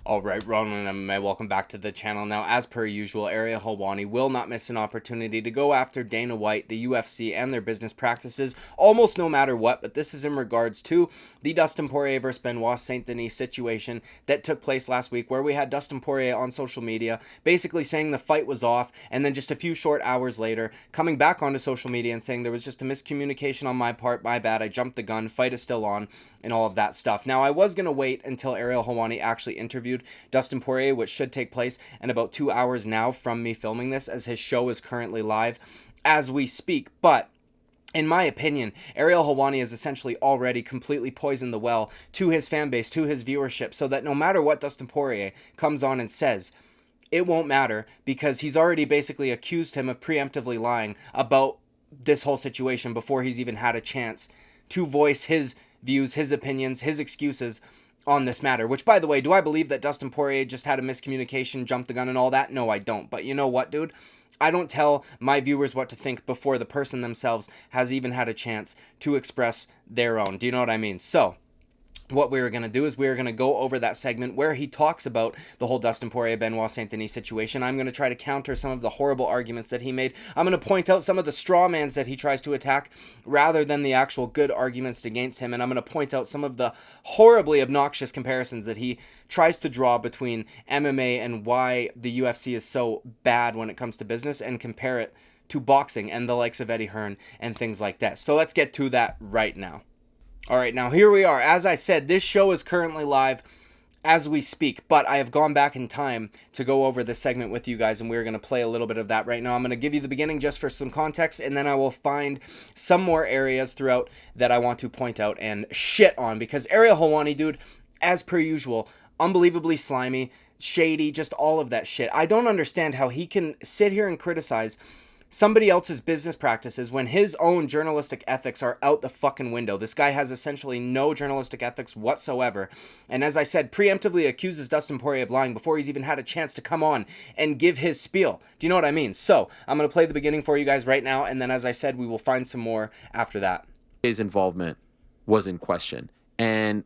Alright, Ronan MMA, welcome back to the channel. Now, as per usual, Ariel Helwani will not miss an opportunity to go after Dana White, the UFC, and their business practices, almost no matter what, but this is in regards to the Dustin Poirier vs. Benoit Saint Denis situation that took place last week, where we had Dustin Poirier on social media basically saying the fight was off, and then just a few short hours later, coming back onto social media and saying there was just a miscommunication on my part, my bad, I jumped the gun, fight is still on, and all of that stuff. Now, I was going to wait until Ariel Helwani actually interviewed Dustin Poirier, which should take place in about 2 hours now from me filming this, as his show is currently live as we speak. But in my opinion, Ariel Helwani has essentially already completely poisoned the well to his fan base, to his viewership, so that no matter what Dustin Poirier comes on and says, it won't matter, because he's already basically accused him of preemptively lying about this whole situation before he's even had a chance to voice his views, his opinions, his excuses on this matter. Which, by the way, do I believe that Dustin Poirier just had a miscommunication, jumped the gun and all that? No, I don't. But you know what, dude? I don't tell my viewers what to think before the person themselves has even had a chance to express their own. Do you know what I mean? So what we're going to do is we're going to go over that segment where he talks about the whole Dustin Poirier Benoit Saint Denis situation. I'm going to try to counter some of the horrible arguments that he made. I'm going to point out some of the straw mans that he tries to attack rather than the actual good arguments against him. And I'm going to point out some of the horribly obnoxious comparisons that he tries to draw between MMA and why the UFC is so bad when it comes to business, and compare it to boxing and the likes of Eddie Hearn and things like that. So let's get to that right now. Alright, now here we are. As I said, this show is currently live as we speak, but I have gone back in time to go over this segment with you guys, and we're going to play a little bit of that right now. I'm going to give you the beginning just for some context, and then I will find some more areas throughout that I want to point out and shit on, because Ariel Helwani, dude, as per usual, unbelievably slimy, shady, just all of that shit. I don't understand how he can sit here and criticize somebody else's business practices when his own journalistic ethics are out the fucking window. This guy has essentially no journalistic ethics whatsoever. And as I said, preemptively accuses Dustin Poirier of lying before he's even had a chance to come on and give his spiel. Do you know what I mean? So I'm going to play the beginning for you guys right now. And then, as I said, we will find some more after that. His involvement was in question, and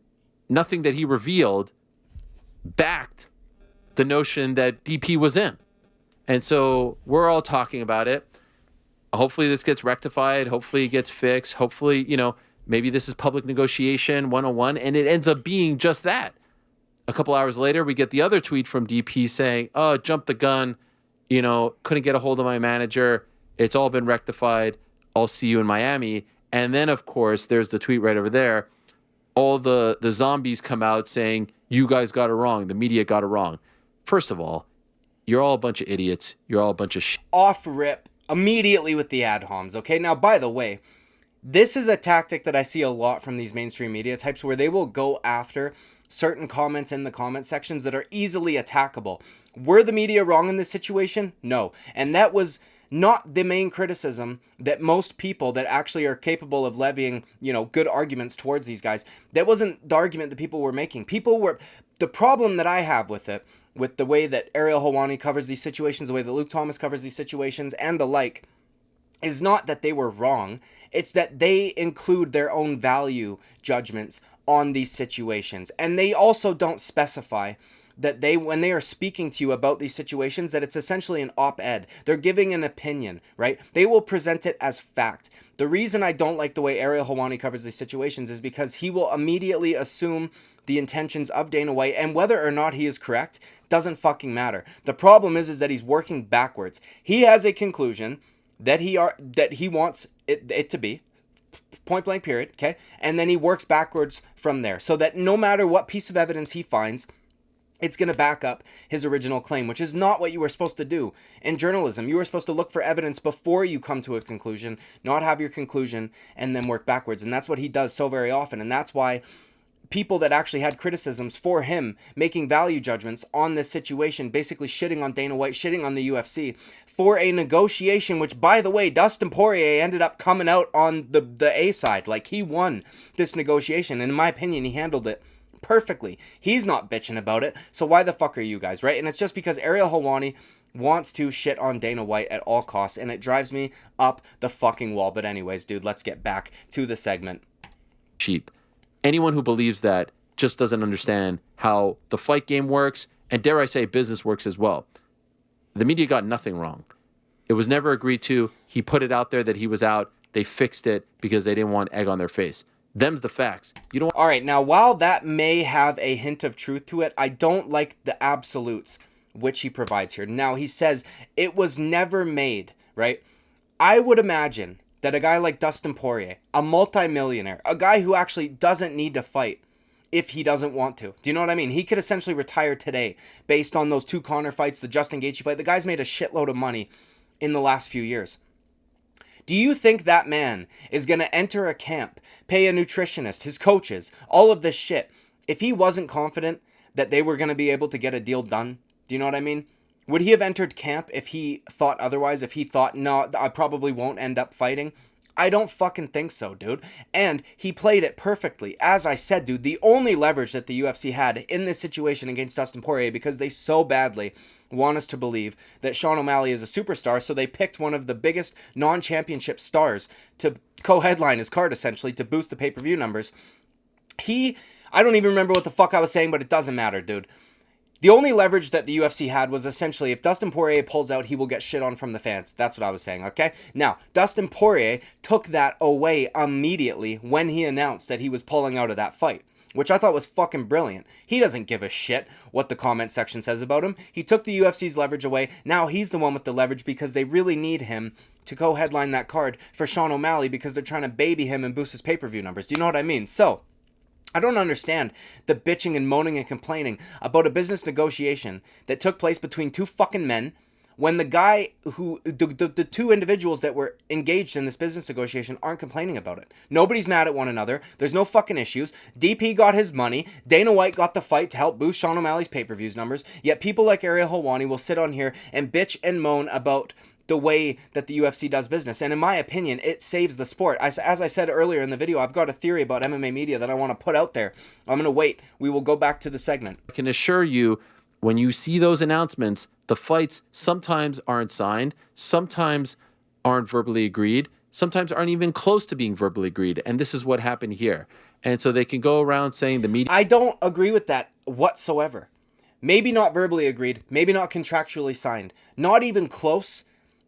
nothing that he revealed backed the notion that DP was in. And so we're all talking about it. Hopefully this gets rectified. Hopefully it gets fixed. Hopefully, maybe this is public negotiation 101, and it ends up being just that. A couple hours later, we get the other tweet from DP saying, oh, jumped the gun, couldn't get a hold of my manager. It's all been rectified. I'll see you in Miami. And then, of course, there's the tweet right over there. All the zombies come out saying, you guys got it wrong. The media got it wrong. First of all, you're all a bunch of idiots. You're all a bunch of shit. Off rip, immediately with the ad homs, okay? Now, by the way, this is a tactic that I see a lot from these mainstream media types, where they will go after certain comments in the comment sections that are easily attackable. Were the media wrong in this situation? No. And that was not the main criticism that most people that actually are capable of levying, good arguments towards these guys, that wasn't the argument that people were making. The problem that I have with it, with the way that Ariel Helwani covers these situations, the way that Luke Thomas covers these situations, and the like, is not that they were wrong. It's that they include their own value judgments on these situations. And they also don't specify that when they are speaking to you about these situations, that it's essentially an op-ed. They're giving an opinion, right? They will present it as fact. The reason I don't like the way Ariel Helwani covers these situations is because he will immediately assume the intentions of Dana White, and whether or not he is correct doesn't fucking matter. The problem is that he's working backwards. He has a conclusion that he wants it to be, point blank period, okay? And then he works backwards from there, so that no matter what piece of evidence he finds, it's going to back up his original claim, which is not what you were supposed to do in journalism. You were supposed to look for evidence before you come to a conclusion, not have your conclusion and then work backwards. And that's what he does so very often. And that's why people that actually had criticisms for him making value judgments on this situation, basically shitting on Dana White, shitting on the UFC for a negotiation, which, by the way, Dustin Poirier ended up coming out on the A side. Like, he won this negotiation, and in my opinion, he handled it perfectly. He's not bitching about it, so why the fuck are you guys, right? And it's just because Ariel Helwani wants to shit on Dana White at all costs, and it drives me up the fucking wall. But anyways, dude, let's get back to the segment. Cheap. Anyone who believes that just doesn't understand how the fight game works, and dare I say business works as well. The media got nothing wrong. It was never agreed to. He put it out there that he was out. They fixed it because they didn't want egg on their face. Them's the facts. You don't. All right, now while that may have a hint of truth to it, I don't like the absolutes which he provides here. Now, he says it was never made, right? I would imagine that a guy like Dustin Poirier, a multimillionaire, a guy who actually doesn't need to fight if he doesn't want to. Do you know what I mean? He could essentially retire today based on those 2 Conor fights, the Justin Gaethje fight. The guy's made a shitload of money in the last few years. Do you think that man is going to enter a camp, pay a nutritionist, his coaches, all of this shit, if he wasn't confident that they were going to be able to get a deal done? Do you know what I mean? Would he have entered camp if he thought otherwise? If he thought, no, I probably won't end up fighting? I don't fucking think so, dude. And he played it perfectly. As I said, dude, the only leverage that the UFC had in this situation against Dustin Poirier, because they so badly want us to believe that Sean O'Malley is a superstar, so they picked one of the biggest non-championship stars to co-headline his card, essentially, to boost the pay-per-view numbers. I don't even remember what the fuck I was saying, but it doesn't matter, dude. The only leverage that the UFC had was essentially if Dustin Poirier pulls out, he will get shit on from the fans. That's what I was saying, okay? Now, Dustin Poirier took that away immediately when he announced that he was pulling out of that fight, which I thought was fucking brilliant. He doesn't give a shit what the comment section says about him. He took the UFC's leverage away. Now he's the one with the leverage because they really need him to co-headline that card for Sean O'Malley because they're trying to baby him and boost his pay-per-view numbers. Do you know what I mean? So, I don't understand the bitching and moaning and complaining about a business negotiation that took place between 2 fucking men when the guy who, the 2 individuals that were engaged in this business negotiation aren't complaining about it. Nobody's mad at one another. There's no fucking issues. DP got his money. Dana White got the fight to help boost Sean O'Malley's pay-per-views numbers. Yet people like Ariel Helwani will sit on here and bitch and moan about the way that the UFC does business. And in my opinion, it saves the sport. As I said earlier in the video, I've got a theory about MMA media that I want to put out there. I'm going to wait. We will go back to the segment. I can assure you, when you see those announcements, the fights sometimes aren't signed, sometimes aren't verbally agreed, sometimes aren't even close to being verbally agreed. And this is what happened here. And so they can go around saying the media... I don't agree with that whatsoever. Maybe not verbally agreed, maybe not contractually signed, not even close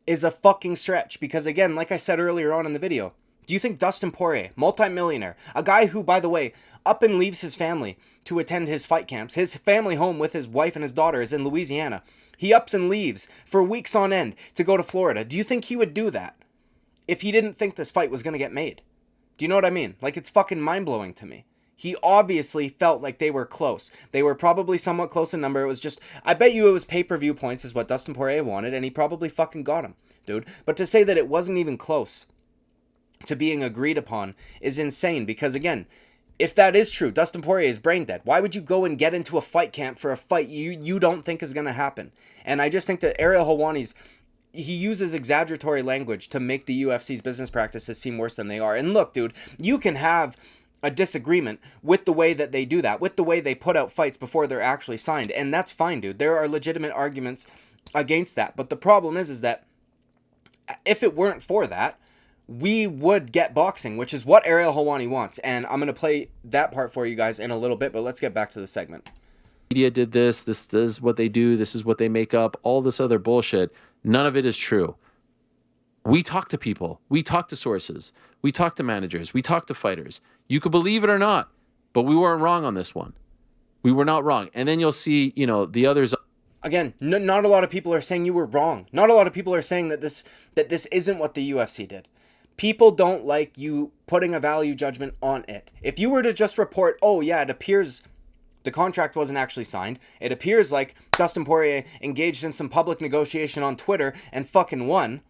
is a fucking stretch. Because again, like I said earlier on in the video, do you think Dustin Poirier, multimillionaire, a guy who, by the way, up and leaves his family to attend his fight camps, his family home with his wife and his daughter is in Louisiana, he ups and leaves for weeks on end to go to Florida. Do you think he would do that if he didn't think this fight was going to get made? Do you know what I mean? Like, it's fucking mind-blowing to me. He obviously felt like they were close. They were probably somewhat close in number. It was just, I bet you it was pay-per-view points is what Dustin Poirier wanted, and he probably fucking got him, dude. But to say that it wasn't even close to being agreed upon is insane, because again, if that is true, Dustin Poirier is brain dead. Why would you go and get into a fight camp for a fight you don't think is going to happen? And I just think that Ariel Helwani's, he uses exaggeratory language to make the UFC's business practices seem worse than they are. And look, dude, you can have a disagreement with the way that they do that, with the way they put out fights before they're actually signed. And that's fine, dude. There are legitimate arguments against that. But the problem is that if it weren't for that, we would get boxing, which is what Ariel Helwani wants. And I'm going to play that part for you guys in a little bit, but let's get back to the segment. Media did this is what they do, this is what they make up, all this other bullshit. None of it is true. We talk to people. We talk to sources. We talk to managers. We talk to fighters. You could believe it or not, but we weren't wrong on this one. We were not wrong. And then you'll see, the others. Again, not a lot of people are saying you were wrong. Not a lot of people are saying that this isn't what the UFC did. People don't like you putting a value judgment on it. If you were to just report, oh yeah, it appears the contract wasn't actually signed. It appears like Dustin Poirier engaged in some public negotiation on Twitter and fucking won.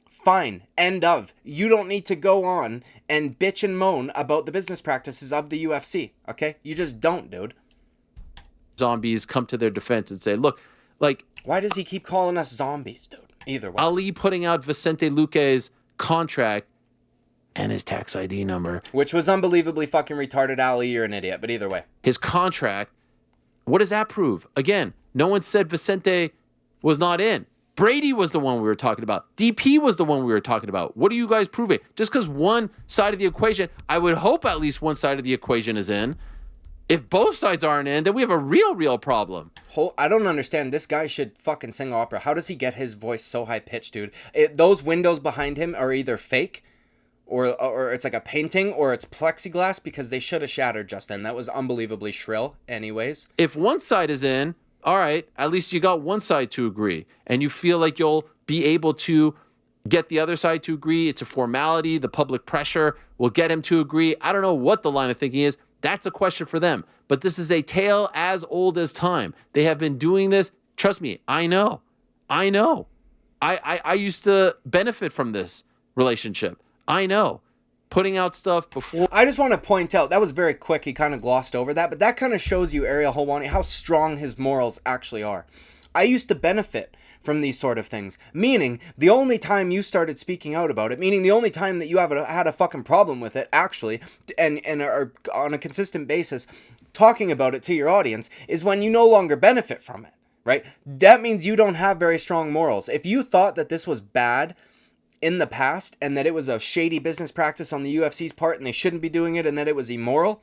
Fine. End of. You don't need to go on and bitch and moan about the business practices of the UFC. Okay? You just don't, dude. Zombies come to their defense and say, look, like... Why does he keep calling us zombies, dude? Either way. Ali putting out Vicente Luque's contract and his tax ID number. Which was unbelievably fucking retarded. Ali, you're an idiot. But either way. His contract, what does that prove? Again, no one said Vicente was not in. Brady was the one we were talking about. DP was the one we were talking about. What are you guys proving? Just because one side of the equation, I would hope at least one side of the equation is in, If both sides aren't in, then we have a real problem. I don't understand. This guy should fucking sing opera. How does he get his voice so high pitched, dude? Those windows behind him are either fake, or it's like a painting, or it's plexiglass, because they should have shattered just then. That was unbelievably shrill. Anyways, If one side is in, all right, at least you got one side to agree, and you feel like you'll be able to get the other side to agree. It's a formality. The public pressure will get him to agree. I don't know what the line of thinking is. That's a question for them. But this is a tale as old as time. They have been doing this. Trust me, I know. I used to benefit from this relationship. I know. Putting out stuff before. I just want to point out, that was very quick. He kind of glossed over that, but that kind of shows you, Ariel Helwani, how strong his morals actually are. I used to benefit from these sort of things, meaning the only time you started speaking out about it, meaning the only time that you had a fucking problem with it, actually, and are on a consistent basis talking about it to your audience, is when you no longer benefit from it, right? That means you don't have very strong morals. If you thought that this was bad in the past, and that it was a shady business practice on the UFC's part, and they shouldn't be doing it, and that it was immoral,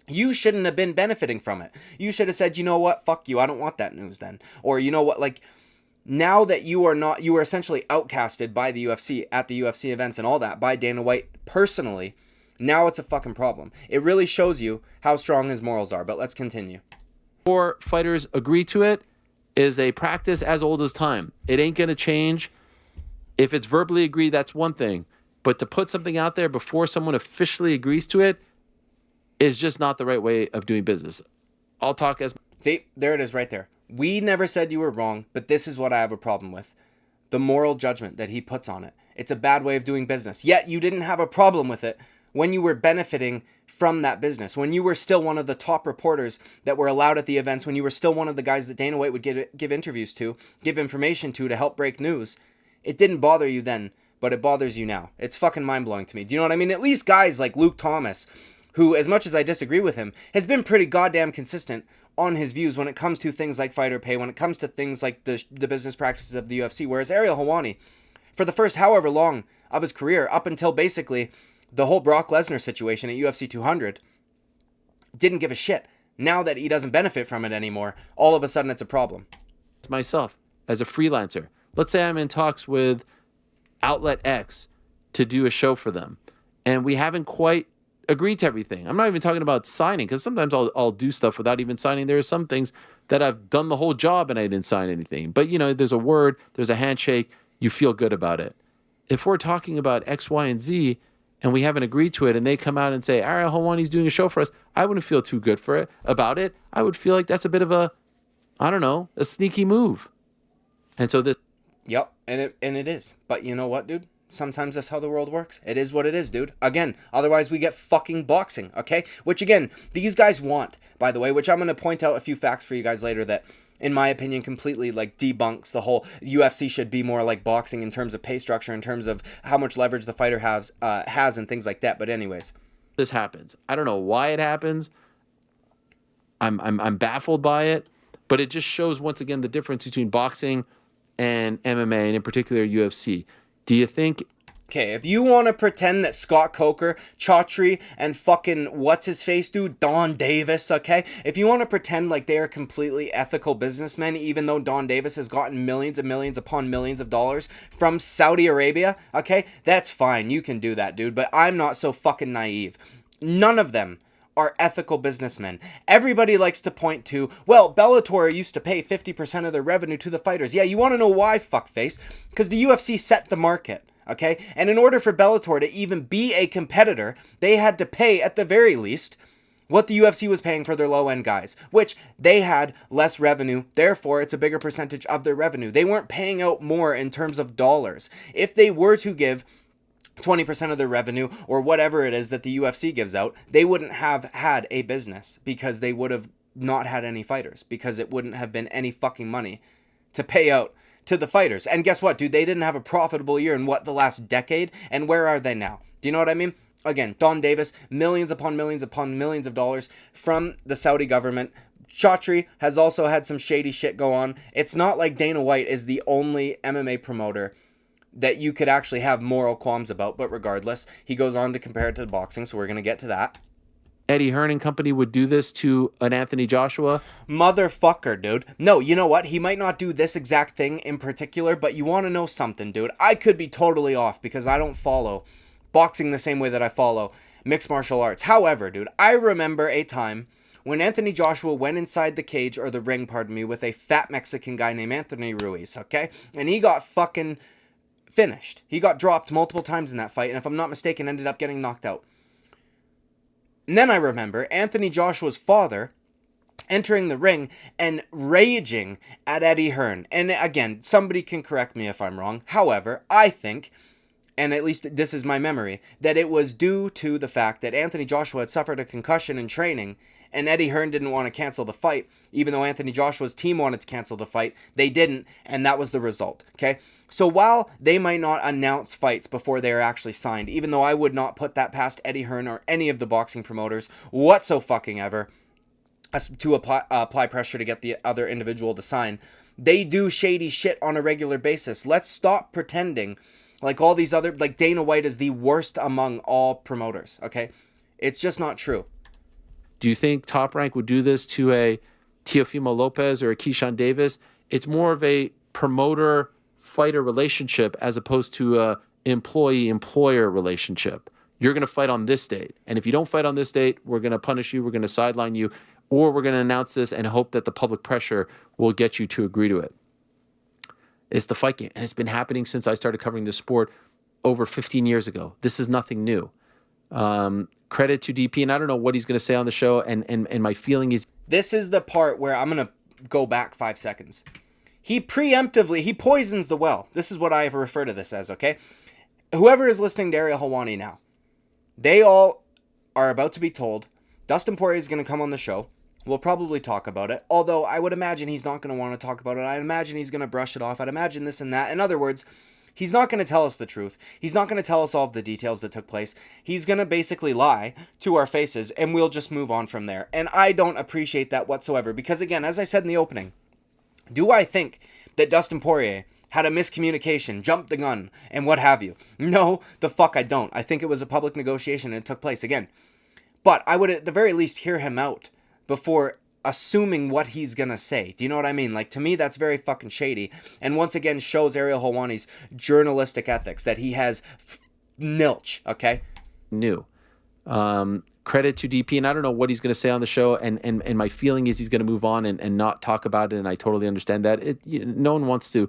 you shouldn't have been benefiting from it. You should have said, you know what, fuck you, I don't want that news then. Or you know what, like, now that you are essentially outcasted by the UFC at the UFC events and all that, by Dana White personally, now it's a fucking problem. It really shows you how strong his morals are, but let's continue. Before fighters agree to it is a practice as old as time. It ain't going to change. If it's verbally agreed, that's one thing. But to put something out there before someone officially agrees to it is just not the right way of doing business. I'll talk as... See, there it is right there. We never said you were wrong, but this is what I have a problem with. The moral judgment that he puts on it. It's a bad way of doing business. Yet you didn't have a problem with it when you were benefiting from that business, when you were still one of the top reporters that were allowed at the events, when you were still one of the guys that Dana White would give interviews to, give information to help break news. It didn't bother you then, but it bothers you now. It's fucking mind-blowing to me. Do you know what I mean? At least guys like Luke Thomas, who, as much as I disagree with him, has been pretty goddamn consistent on his views when it comes to things like fighter pay, when it comes to things like the business practices of the UFC, whereas Ariel Helwani, for the first however long of his career, up until basically the whole Brock Lesnar situation at UFC 200, didn't give a shit. Now that he doesn't benefit from it anymore, all of a sudden it's a problem. myself as a freelancer. Let's say I'm in talks with Outlet X to do a show for them, and we haven't quite agreed to everything. I'm not even talking about signing, because sometimes I'll do stuff without even signing. There are some things that I've done the whole job and I didn't sign anything. But, you know, there's a word, there's a handshake, you feel good about it. If we're talking about X, Y, and Z, and we haven't agreed to it, and they come out and say, Ariel Helwani's doing a show for us, I wouldn't feel too good about it. I would feel like that's a bit of a sneaky move. And so this... Yep, and it is. But you know what, dude? Sometimes that's how the world works. It is what it is, dude. Again, otherwise we get fucking boxing, okay? Which, again, these guys want, by the way, which I'm going to point out a few facts for you guys later that, in my opinion, completely, like, debunks the whole UFC should be more like boxing in terms of pay structure, in terms of how much leverage the fighter has and things like that. But anyways. This happens. I don't know why it happens. I'm baffled by it. But it just shows, once again, the difference between boxing and MMA, and in particular UFC. Do you think... Okay, if you want to pretend that Scott Coker, Chaudhry, and fucking what's-his-face dude, Don Davis, okay? If you want to pretend like they are completely ethical businessmen, even though Don Davis has gotten millions and millions upon millions of dollars from Saudi Arabia, okay? That's fine, you can do that, dude, but I'm not so fucking naive. None of them are ethical businessmen. Everybody likes to point to, well, Bellator used to pay 50% of their revenue to the fighters. Yeah, you want to know why, fuckface? Because the UFC set the market, okay? And in order for Bellator to even be a competitor, they had to pay, at the very least, what the UFC was paying for their low-end guys, which they had less revenue, therefore it's a bigger percentage of their revenue. They weren't paying out more in terms of dollars. If they were to give 20% of their revenue or whatever it is that the UFC gives out, they wouldn't have had a business, because they would have not had any fighters, because it wouldn't have been any fucking money to pay out to the fighters. And guess what, dude? They didn't have a profitable year in the last decade, and where are they now? Do you know what I mean? Again, Don Davis, millions upon millions upon millions of dollars from the Saudi government. Chaudhry has also had some shady shit go on. It's not like Dana White is the only MMA promoter that you could actually have moral qualms about, but regardless, he goes on to compare it to boxing, so we're going to get to that. Eddie Hearn and company would do this to an Anthony Joshua? Motherfucker, dude. No, you know what? He might not do this exact thing in particular, but you want to know something, dude? I could be totally off because I don't follow boxing the same way that I follow mixed martial arts. However, dude, I remember a time when Anthony Joshua went inside the cage, or the ring, pardon me, with a fat Mexican guy named Anthony Ruiz, okay? And he got fucking finished. He got dropped multiple times in that fight, and if I'm not mistaken, ended up getting knocked out. And then I remember Anthony Joshua's father entering the ring and raging at Eddie Hearn. And again, somebody can correct me if I'm wrong. However, I think, and at least this is my memory, that it was due to the fact that Anthony Joshua had suffered a concussion in training, and Eddie Hearn didn't want to cancel the fight. Even though Anthony Joshua's team wanted to cancel the fight, they didn't, and that was the result, okay? So while they might not announce fights before they are actually signed, even though I would not put that past Eddie Hearn or any of the boxing promoters whatsoever to apply pressure to get the other individual to sign, they do shady shit on a regular basis. Let's stop pretending like all these other, like Dana White is the worst among all promoters, okay? It's just not true. Do you think Top Rank would do this to a Teofimo Lopez or a Keyshawn Davis? It's more of a promoter-fighter relationship as opposed to a employee-employer relationship. You're going to fight on this date, and if you don't fight on this date, we're going to punish you, we're going to sideline you, or we're going to announce this and hope that the public pressure will get you to agree to it. It's the fight game, and it's been happening since I started covering this sport over 15 years ago. This is nothing new. Credit to DP, and I don't know what he's going to say on the show, and my feeling is... This is the part where I'm going to go back 5 seconds. He poisons the well. This is what I refer to this as, okay? Whoever is listening to Ariel Helwani now, they all are about to be told, Dustin Poirier is going to come on the show. We'll probably talk about it, although I would imagine he's not going to want to talk about it. I'd imagine he's going to brush it off. I'd imagine this and that. In other words, he's not going to tell us the truth. He's not going to tell us all of the details that took place. He's going to basically lie to our faces, and we'll just move on from there. And I don't appreciate that whatsoever, because again, as I said in the opening, do I think that Dustin Poirier had a miscommunication, jumped the gun, and what have you? No, the fuck I don't. I think it was a public negotiation and it took place again. But I would at the very least hear him out before assuming what he's gonna say. Do you know what I mean? Like, to me, that's very fucking shady. And once again, shows Ariel Helwani's journalistic ethics, that he has nilch, okay? New. Credit to DP, and I don't know what he's going to say on the show, and my feeling is he's going to move on and not talk about it, and I totally understand that. No one wants to,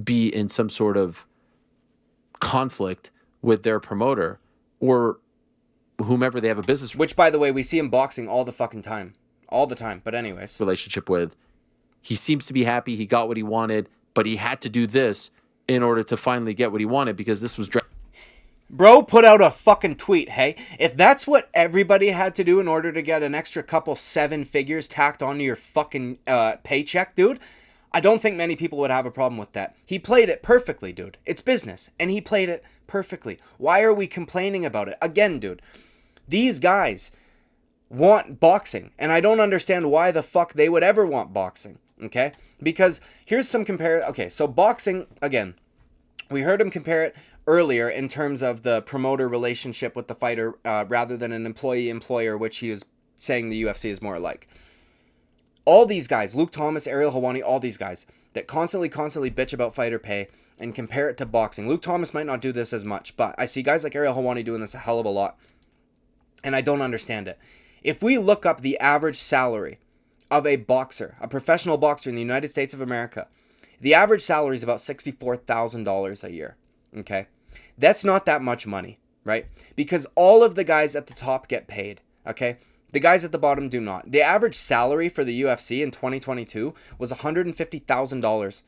be in some sort of conflict with their promoter or whomever they have a business Which, by the way, we see in boxing all the fucking time. All the time. But anyways. Relationship with. He seems to be happy. He got what he wanted, but he had to do this in order to finally get what he wanted, because this was... Bro put out a fucking tweet, hey? If that's what everybody had to do in order to get an extra couple 7 figures tacked onto your fucking paycheck, dude, I don't think many people would have a problem with that. He played it perfectly, dude. It's business, and he played it perfectly. Why are we complaining about it? Again, dude, these guys want boxing, and I don't understand why the fuck they would ever want boxing, okay? Because here's some compare. Okay, so boxing, again, we heard him compare it earlier in terms of the promoter relationship with the fighter rather than an employee-employer, which he is saying the UFC is more like. All these guys, Luke Thomas, Ariel Helwani, all these guys that constantly bitch about fighter pay and compare it to boxing. Luke Thomas might not do this as much, but I see guys like Ariel Helwani doing this a hell of a lot, and I don't understand it. If we look up the average salary of a boxer, a professional boxer in the United States of America, the average salary is about $64,000 a year, okay? That's not that much money, right? Because all of the guys at the top get paid, okay? The guys at the bottom do not. The average salary for the UFC in 2022 was $150,000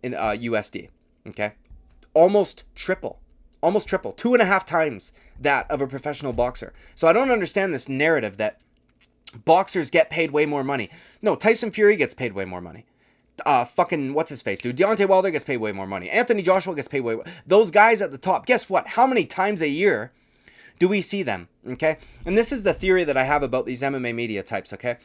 in USD, okay? Almost triple. 2.5 times that of a professional boxer. So I don't understand this narrative that boxers get paid way more money. No, Tyson Fury gets paid way more money. Fucking what's his face, dude? Deontay Wilder gets paid way more money. Anthony Joshua gets paid way more. Those guys at the top, guess what? How many times a year do we see them? Okay, and this is the theory that I have about these MMA media types. Okay,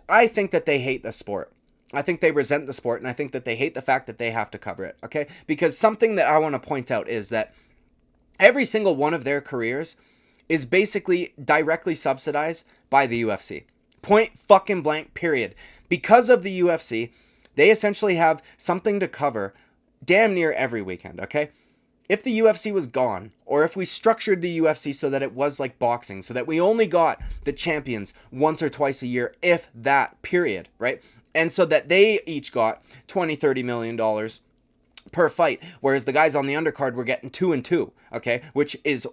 I think that they hate the sport. I think they resent the sport, and I think that they hate the fact that they have to cover it. Okay, because something that I want to point out is that every single one of their careers is basically directly subsidized by the UFC. Point fucking blank, period. Because of the UFC, they essentially have something to cover damn near every weekend, okay? If the UFC was gone, or if we structured the UFC so that it was like boxing, so that we only got the champions once or twice a year, if that, period, right? And so that they each got $20-30 million per fight, whereas the guys on the undercard were getting 2 and 2, okay? Which is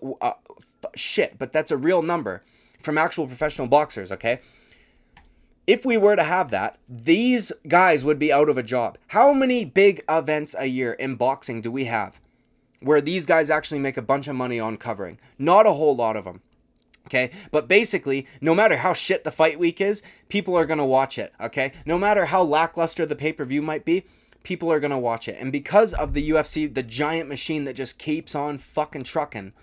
shit, but that's a real number from actual professional boxers, okay? If we were to have that, these guys would be out of a job. How many big events a year in boxing do we have where these guys actually make a bunch of money on covering? Not a whole lot of them. Okay, but basically, no matter how shit the fight week is, people are going to watch it, okay? No matter how lackluster the pay-per-view might be, people are going to watch it. And because of the UFC, the giant machine that just keeps on fucking trucking,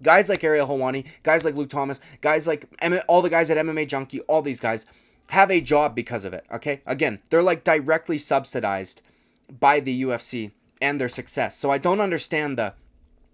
guys like Ariel Helwani, guys like Luke Thomas, guys like all the guys at MMA Junkie, all these guys have a job because of it, okay? Again, they're like directly subsidized by the UFC and their success. So I don't understand the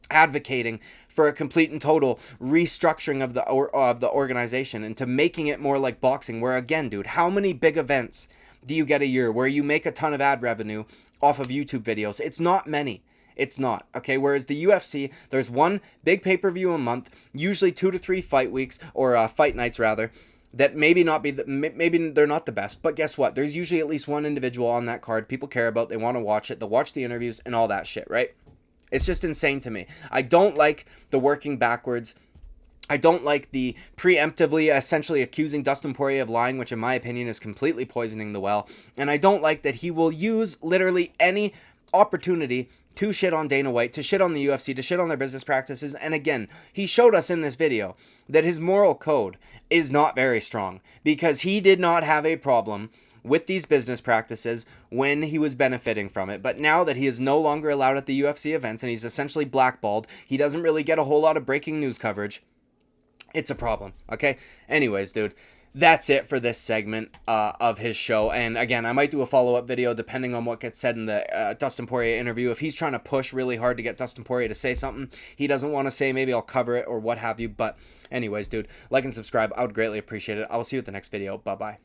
advocating for a complete and total restructuring of the organization into making it more like boxing, where again, dude, how many big events do you get a year where you make a ton of ad revenue off of YouTube videos? It's not many. It's not, okay? Whereas the UFC, there's one big pay-per-view a month, usually 2 to 3 fight weeks, or fight nights rather, that maybe they're not the best, but guess what? There's usually at least one individual on that card people care about, they want to watch it, they'll watch the interviews and all that shit, right? It's just insane to me. I don't like the working backwards. I don't like the preemptively essentially accusing Dustin Poirier of lying, which in my opinion is completely poisoning the well. And I don't like that he will use literally any opportunity to shit on Dana White, to shit on the UFC, to shit on their business practices. And again, he showed us in this video that his moral code is not very strong, because he did not have a problem with these business practices when he was benefiting from it. But now that he is no longer allowed at the UFC events and he's essentially blackballed, he doesn't really get a whole lot of breaking news coverage. It's a problem, okay? Anyways, dude, that's it for this segment of his show. And again, I might do a follow-up video depending on what gets said in the Dustin Poirier interview. If he's trying to push really hard to get Dustin Poirier to say something he doesn't want to say, maybe I'll cover it or what have you. But anyways, dude, like and subscribe. I would greatly appreciate it. I will see you at the next video. Bye-bye.